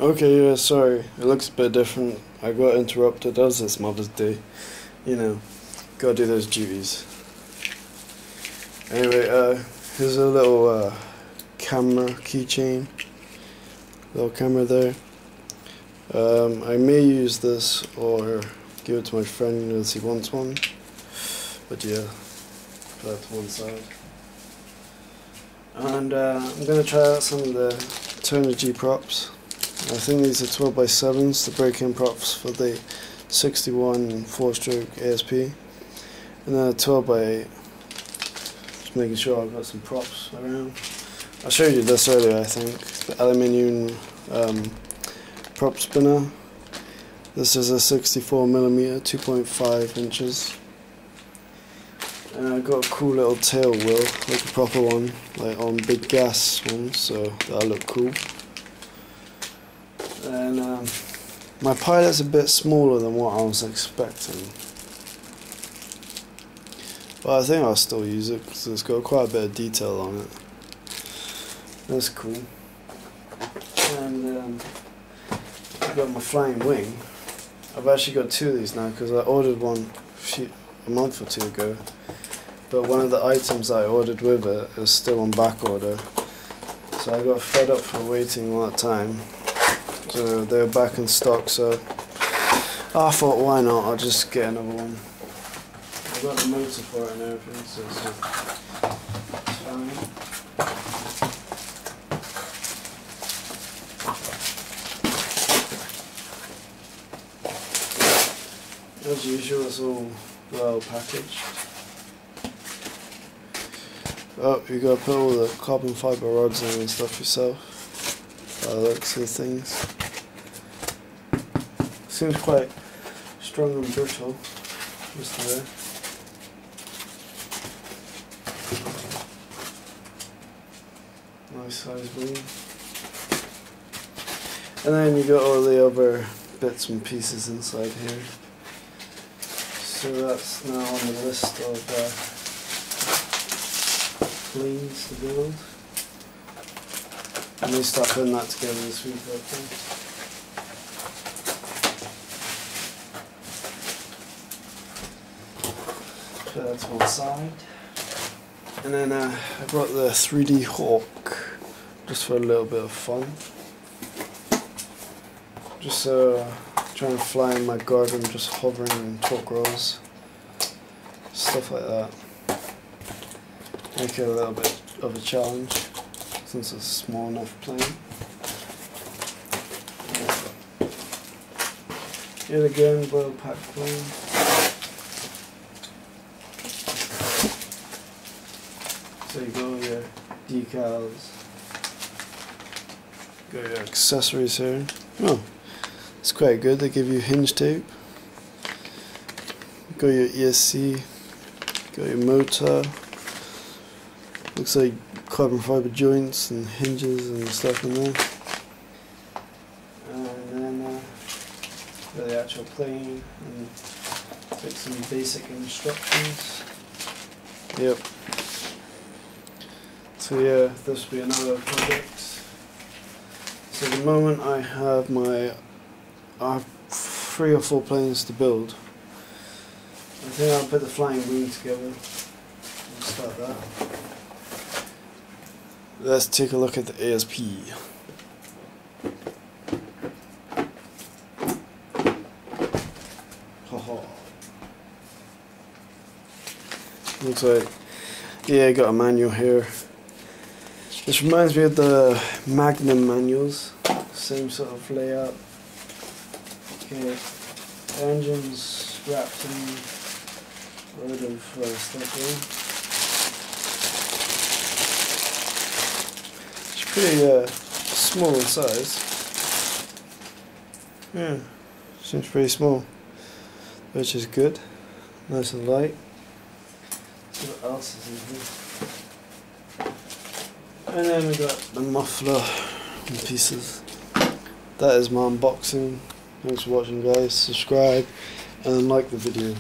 Okay, yeah, sorry. It looks a bit different. I got interrupted. That was this Mother's Day. You know, gotta do those duties. Anyway, here's a little camera keychain. Little camera there. I may use this or give it to my friend as he wants one. But yeah, put that to one side. And I'm going to try out some of the Turner G props. I think these are 12x7s, the break-in props for the 61 4-stroke ASP. And then a 12x8. Just making sure I've got some props around. I showed you this earlier, I think. The aluminium prop spinner. This is a 64mm, 2.5 inches. And I got a cool little tail wheel, like a proper one, like on big gas ones, so that'll look cool. And my pilot's a bit smaller than what I was expecting, but I think I'll still use it because it's got quite a bit of detail on it. That's cool. And I've got my flying wing. I've actually got two of these now because I ordered one a month or two ago, but one of the items I ordered with it is still on back order, so I got fed up for waiting all that time. So they were back in stock, so I thought, why not, I'll just get another one. I've got the motor for it and everything, so it's fine. As usual, it's all well packaged. Oh, you gotta put all the carbon fibre rods in and stuff yourself. By the looks of things. Seems quite strong and brittle, just there. Nice size wing. And then you got all the other bits and pieces inside here. So that's now on the list of planes to build. I may start putting that together this week, I think. Put that to one side. And then I brought the 3D Hawk just for a little bit of fun. Just trying to fly in my garden, just hovering in torque rolls. Stuff like that. Make it a little bit of a challenge since it's a small enough plane. Yet again, well packed plane. So you got your decals, got your accessories here. Oh, it's quite good. They give you hinge tape. Got your ESC, got your motor. Looks like carbon fibre joints and hinges and stuff in there. And then got the actual plane and like some basic instructions. Yep. So yeah, this will be another project. So at the moment I have I have 3 or 4 planes to build. I think I'll put the flying wing together. We'll start that. Let's take a look at the ASP. Haha. Looks like, yeah, I got a manual here. This reminds me of the Magnum manuals, same sort of layout. Okay, engines wrapped in a load of stuff here. It's pretty small in size. Yeah, seems pretty small, which is good. Nice and light. Let's see what else is in here. And then we got the muffler and pieces. That is my unboxing. Thanks for watching, guys. Subscribe and like the video.